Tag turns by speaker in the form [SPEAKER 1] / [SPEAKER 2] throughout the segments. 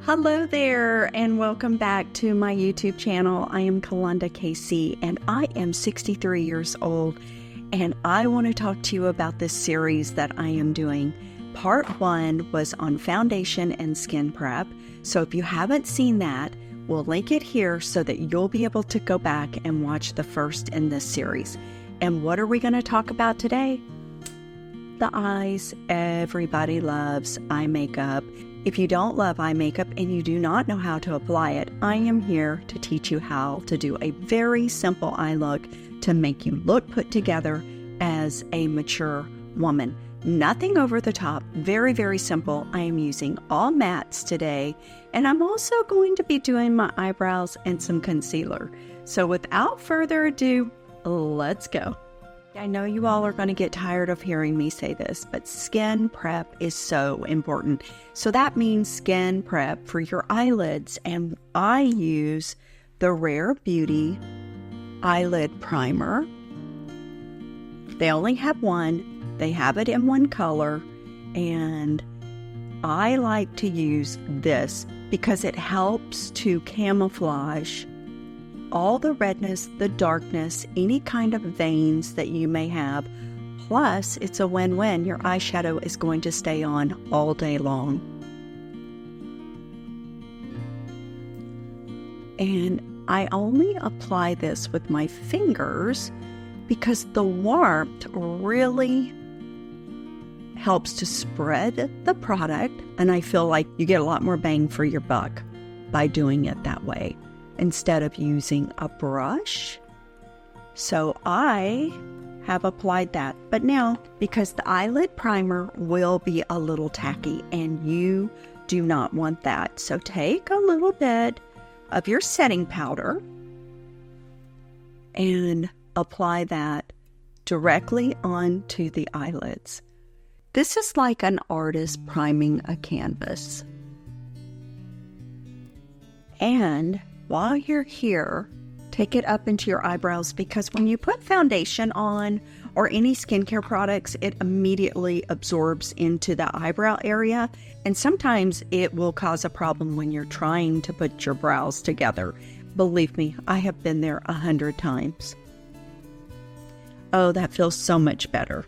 [SPEAKER 1] Hello there, and welcome back to my YouTube channel. I am Kalunda KC, and I am 63 years old, and I want to talk to you about this series that I am doing. Part 1 was on foundation and skin prep, so if you haven't seen that, we'll link it here so that you'll be able to go back and watch the first in this series. And what are we going to talk about today? The eyes. Everybody loves eye makeup. If you don't love eye makeup and you do not know how to apply it, I am here to teach you how to do a very simple eye look to make you look put together as a mature woman. Nothing over the top, very, very simple. I am using all mattes today, and I'm also going to be doing my eyebrows and some concealer. So without further ado, let's go. I know you all are going to get tired of hearing me say this, but skin prep is so important. So that means skin prep for your eyelids, and I use the Rare Beauty eyelid primer. They only have one. They have it in one color, and I like to use this because it helps to camouflage all the redness, the darkness, any kind of veins that you may have. Plus, it's a win-win. Your eyeshadow is going to stay on all day long. And I only apply this with my fingers because the warmth really helps to spread the product, and I feel like you get a lot more bang for your buck by doing it that way, instead of using a brush. So I have applied that. But now, because the eyelid primer will be a little tacky and you do not want that, so take a little bit of your setting powder and apply that directly onto the eyelids. This is like an artist priming a canvas. And while you're here, take it up into your eyebrows, because when you put foundation on or any skincare products, it immediately absorbs into the eyebrow area, and sometimes it will cause a problem when you're trying to put your brows together. Believe me, I have been there 100 times. Oh, that feels so much better.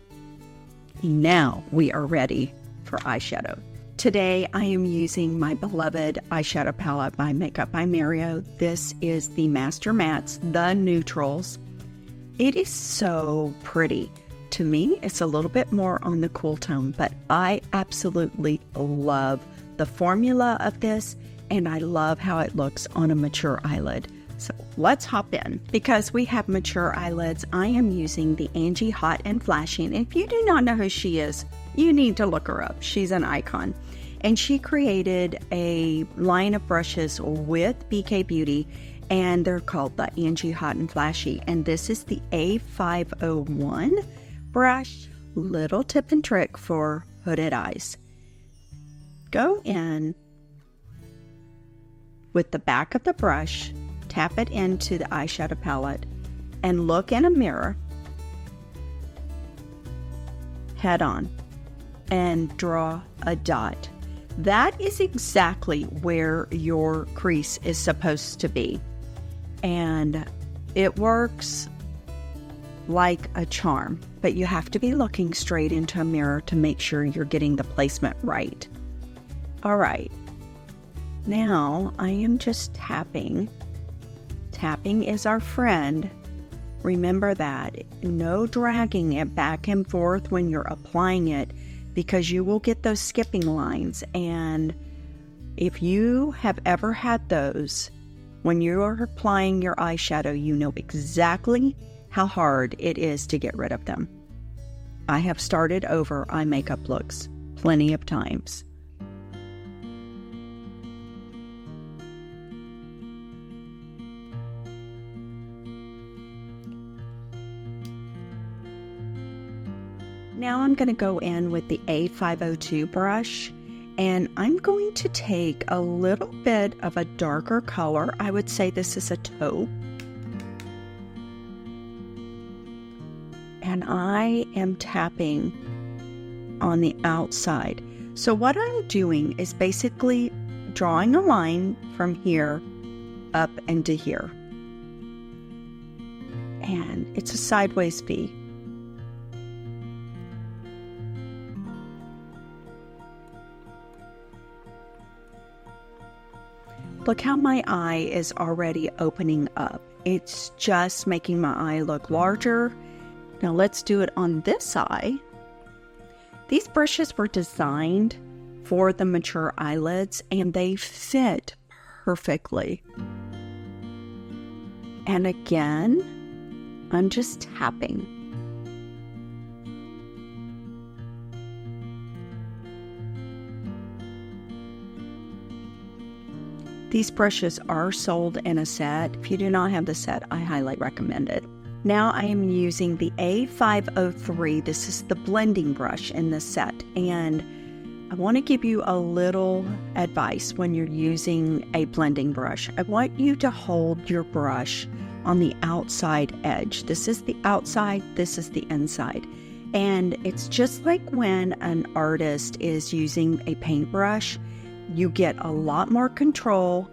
[SPEAKER 1] Now we are ready for eyeshadow. Today, I am using my beloved eyeshadow palette by Makeup by Mercier. This is the Master Mattes, the Neutrals. It is so pretty. To me, it's a little bit more on the cool tone, but I absolutely love the formula of this, and I love how it looks on a mature eyelid. So let's hop in. Because we have mature eyelids, I am using the Angie Hot and Flashing. If you do not know who she is, you need to look her up. She's an icon. And she created a line of brushes with BK Beauty, and they're called the Angie Hot and Flashy. And this is the A501 brush. Little tip and trick for hooded eyes. Go in with the back of the brush, tap it into the eyeshadow palette, and look in a mirror head on and draw a dot. That is exactly where your crease is supposed to be. And it works like a charm, but you have to be looking straight into a mirror to make sure you're getting the placement right. All right. Now I am just tapping. Tapping is our friend. Remember that. No dragging it back and forth when you're applying it, because you will get those skipping lines. And if you have ever had those, when you are applying your eyeshadow, you know exactly how hard it is to get rid of them. I have started over eye makeup looks plenty of times. Now I'm going to go in with the A502 brush, and I'm going to take a little bit of a darker color. I would say this is a taupe. And I am tapping on the outside. So what I'm doing is basically drawing a line from here up into here. And it's a sideways V. Look how my eye is already opening up. It's just making my eye look larger. Now let's do it on this eye. These brushes were designed for the mature eyelids and they fit perfectly. And again, I'm just tapping. These brushes are sold in a set. If you do not have the set, I highly recommend it. Now I am using the A503. This is the blending brush in this set. And I want to give you a little advice when you're using a blending brush. I want you to hold your brush on the outside edge. This is the outside, this is the inside. And it's just like when an artist is using a paintbrush, you get a lot more control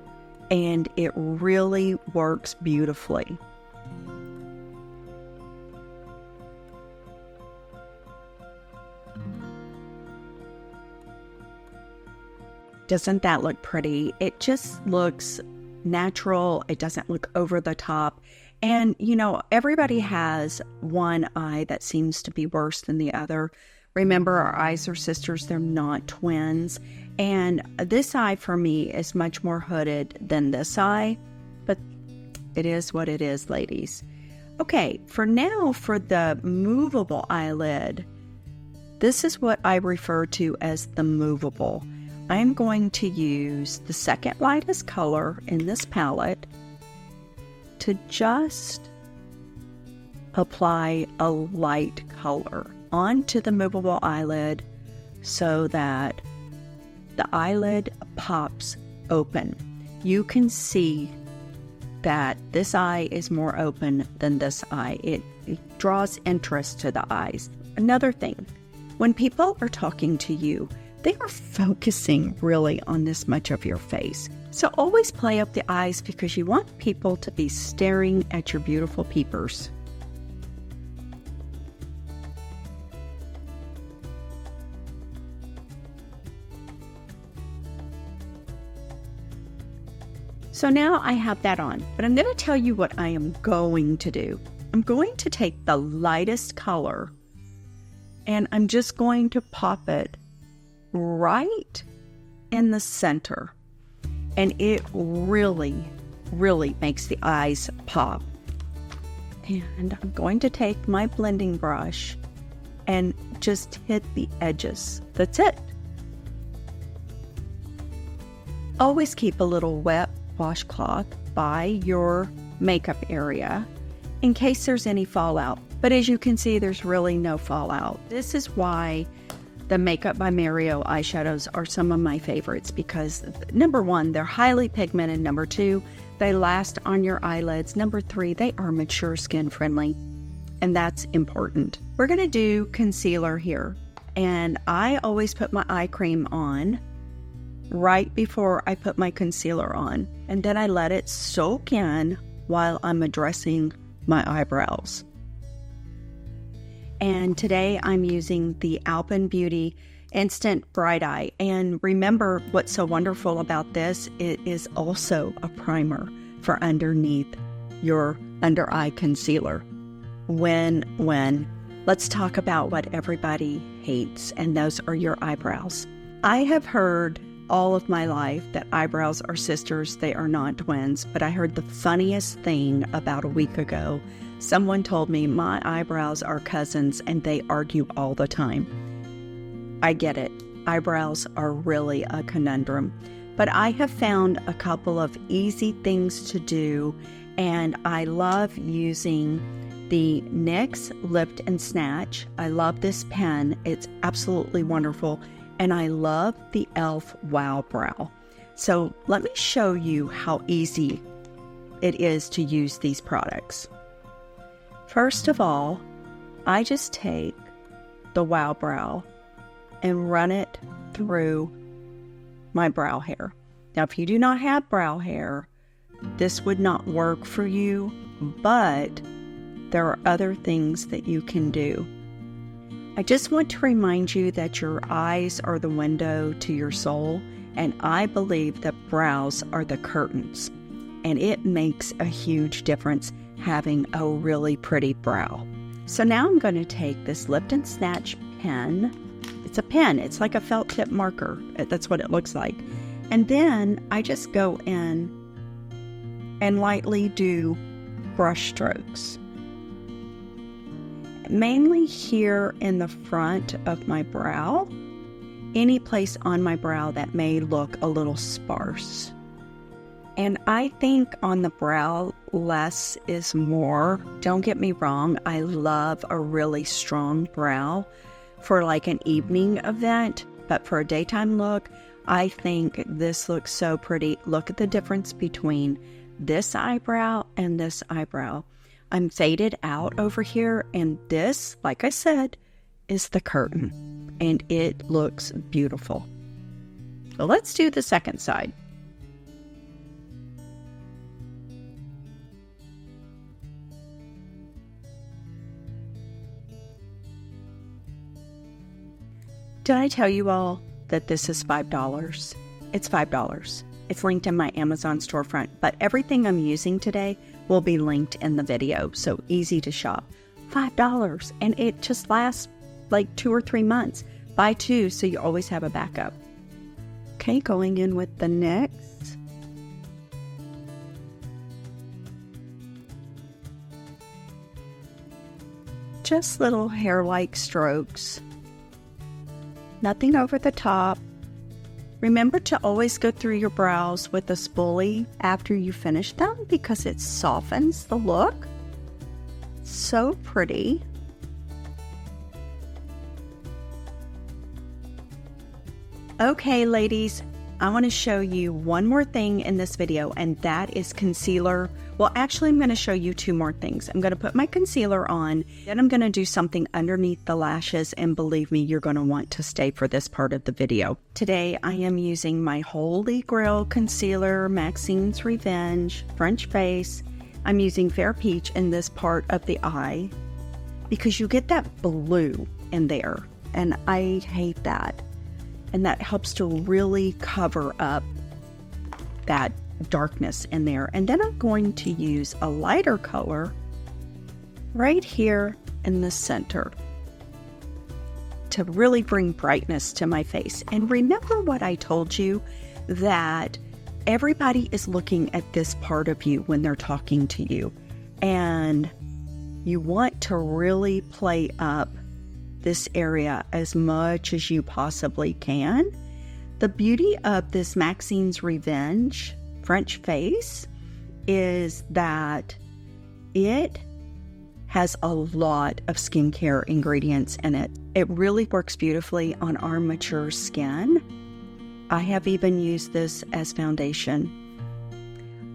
[SPEAKER 1] and it really works beautifully. Doesn't that look pretty? It just looks natural. It doesn't look over the top. And, you know, everybody has one eye that seems to be worse than the other. Remember, our eyes are sisters. They're not twins. And this eye for me is much more hooded than this eye. But it is what it is, ladies. Okay, for now, for the movable eyelid, this is what I refer to as the movable. I'm going to use the second lightest color in this palette to just apply a light color onto the movable eyelid so that the eyelid pops open. You can see that this eye is more open than this eye. It draws interest to the eyes. Another thing, when people are talking to you, they are focusing really on this much of your face. So always play up the eyes because you want people to be staring at your beautiful peepers. So now I have that on, but I'm going to tell you what I am going to do. I'm going to take the lightest color and I'm just going to pop it right in the center. And it really, really makes the eyes pop. And I'm going to take my blending brush and just hit the edges. That's it. Always keep a little wet washcloth by your makeup area in case there's any fallout. But as you can see, there's really no fallout. This is why the Makeup by Mercier eyeshadows are some of my favorites because number one, they're highly pigmented. Number two, they last on your eyelids. Number three, they are mature skin friendly. And that's important. We're going to do concealer here. And I always put my eye cream on right before I put my concealer on. And then I let it soak in while I'm addressing my eyebrows. And today I'm using the Alpen Beauty Instant Bright Eye. And remember what's so wonderful about this, it is also a primer for underneath your under eye concealer. Let's talk about what everybody hates, and those are your eyebrows. I have heard all of my life that eyebrows are sisters, they are not twins, but I heard the funniest thing about a week ago. Someone told me my eyebrows are cousins and they argue all the time. I get it. Eyebrows are really a conundrum. But I have found a couple of easy things to do, and I love using the NYX Lift and Snatch. I love this pen. It's absolutely wonderful. And I love the E.L.F. Wow Brow. So let me show you how easy it is to use these products. First of all, I just take the Wow Brow and run it through my brow hair. Now, if you do not have brow hair, this would not work for you, but there are other things that you can do. I just want to remind you that your eyes are the window to your soul, and I believe that brows are the curtains, and it makes a huge difference having a really pretty brow. So now I'm going to take this Lift and Snatch pen. It's a pen. It's like a felt tip marker. That's what it looks like. And then I just go in and lightly do brush strokes. Mainly here in the front of my brow, any place on my brow that may look a little sparse. And I think on the brow, less is more. Don't get me wrong, I love a really strong brow for like an evening event, but for a daytime look, I think this looks so pretty. Look at the difference between this eyebrow and this eyebrow. I'm faded out over here, and this, like I said, is the curtain, and it looks beautiful. So let's do the second side. Did I tell you all that this is $5? It's $5. It's linked in my Amazon storefront, but everything I'm using today will be linked in the video, so easy to shop. $5, and it just lasts like 2 or 3 months. Buy 2 so you always have a backup. Okay, going in with the next. Just little hair-like strokes. Nothing over the top. Remember to always go through your brows with a spoolie after you finish them because it softens the look. So pretty. Okay, ladies, I want to show you one more thing in this video, and that is concealer. Well, actually, I'm going to show you 2 more things. I'm going to put my concealer on, then I'm going to do something underneath the lashes, and believe me, you're going to want to stay for this part of the video. Today, I am using my Holy Grail Concealer, Maxine's Revenge, French Face. I'm using Fair Peach in this part of the eye because you get that blue in there, and I hate that. And that helps to really cover up that darkness in there. And then I'm going to use a lighter color right here in the center to really bring brightness to my face. And remember what I told you, that everybody is looking at this part of you when they're talking to you. And you want to really play up this area as much as you possibly can. The beauty of this Maxine's Revenge French Face is that it has a lot of skincare ingredients in it. It really works beautifully on our mature skin. I have even used this as foundation.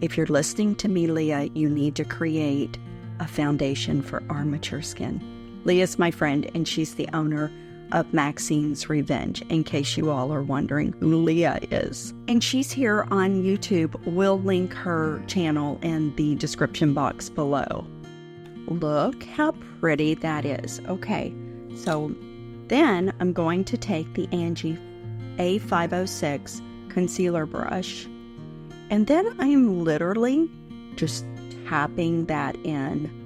[SPEAKER 1] If you're listening to me, Leah, you need to create a foundation for our mature skin. Leah's my friend, and she's the owner of Maxine's Revenge, in case you all are wondering who Leah is. And she's here on YouTube. We'll link her channel in the description box below. Look how pretty that is. Okay, so then I'm going to take the Angie A506 concealer brush, and then I'm literally just tapping that in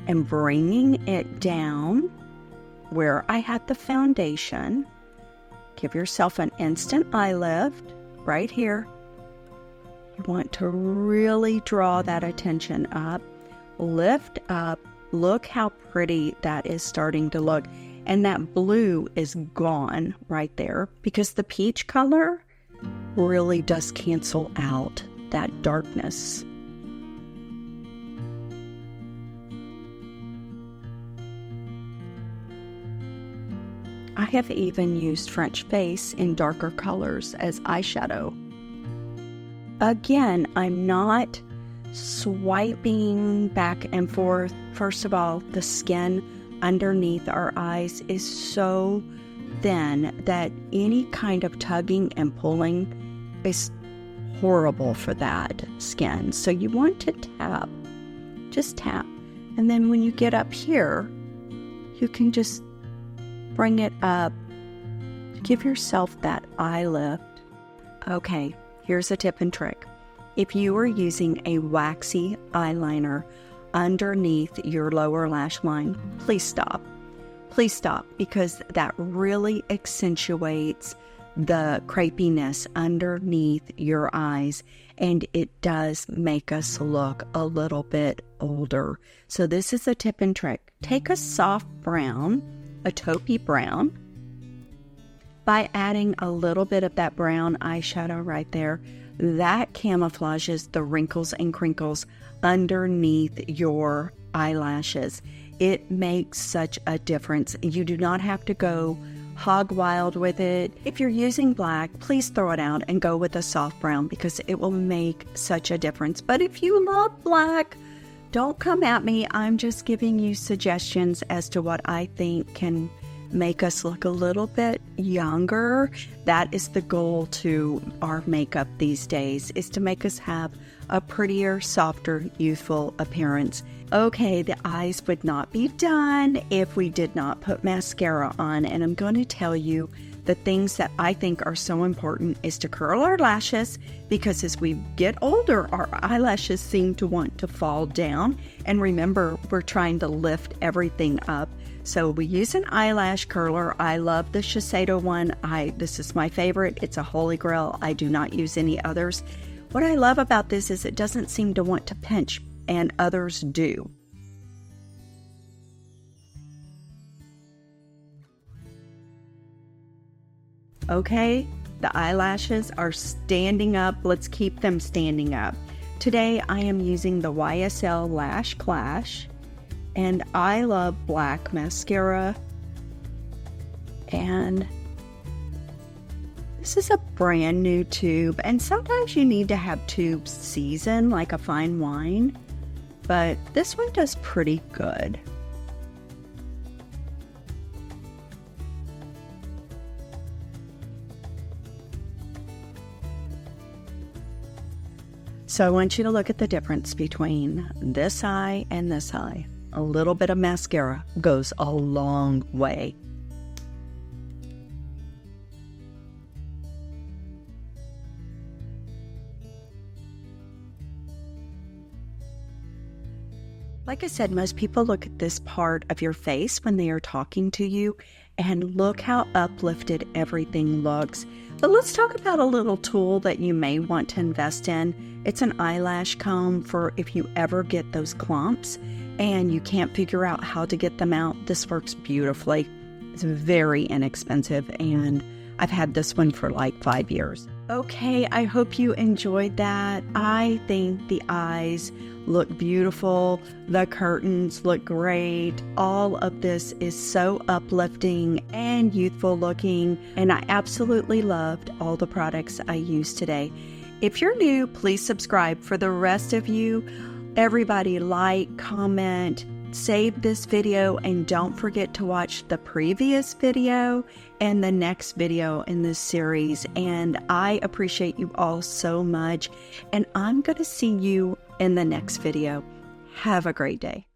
[SPEAKER 1] and bringing it down where I had the foundation. Give yourself an instant eye lift right here. You want to really draw that attention up, lift up. Look how pretty that is starting to look. And that blue is gone right there because the peach color really does cancel out that darkness. I have even used French Face in darker colors as eyeshadow. Again, I'm not swiping back and forth. First of all, the skin underneath our eyes is so thin that any kind of tugging and pulling is horrible for that skin. So you want to tap, just tap. And then when you get up here, you can just bring it up. Give yourself that eye lift. Okay, here's a tip and trick. If you are using a waxy eyeliner underneath your lower lash line, please stop. Please stop, because that really accentuates the crepiness underneath your eyes, and it does make us look a little bit older. So this is a tip and trick. Take a soft brown, a taupey brown, by adding a little bit of that brown eyeshadow right there. That camouflages the wrinkles and crinkles underneath your eyelashes. It makes such a difference. You do not have to go hog wild with it. If you're using black, please throw it out and go with a soft brown, because it will make such a difference. But if you love black, don't come at me. I'm just giving you suggestions as to what I think can make us look a little bit younger. That is the goal to our makeup these days, is to make us have a prettier, softer, youthful appearance. Okay, the eyes would not be done if we did not put mascara on, and I'm going to tell you the things that I think are so important is to curl our lashes, because as we get older, our eyelashes seem to want to fall down, and remember, we're trying to lift everything up. So we use an eyelash curler. I love the Shiseido one. This is my favorite. It's a holy grail. I do not use any others. What I love about this is it doesn't seem to want to pinch, and others do. Okay, the eyelashes are standing up. Let's keep them standing up. Today I am using the YSL Lash Clash, and I love black mascara. And this is a brand new tube, and sometimes you need to have tubes seasoned like a fine wine, but this one does pretty good. So I want you to look at the difference between this eye and this eye. A little bit of mascara goes a long way. Like I said, most people look at this part of your face when they are talking to you, and look how uplifted everything looks. But let's talk about a little tool that you may want to invest in. It's an eyelash comb for if you ever get those clumps and you can't figure out how to get them out. This works beautifully. It's very inexpensive, and I've had this one for like 5 years. Okay, I hope you enjoyed that. I think the eyes look beautiful. The curtains look great. All of this is so uplifting and youthful looking, and I absolutely loved all the products I used today. If you're new, please subscribe. For the rest of you, everybody like, comment, save this video, and don't forget to watch the previous video and the next video in this series. And I appreciate you all so much, and I'm going to see you in the next video. Have a great day.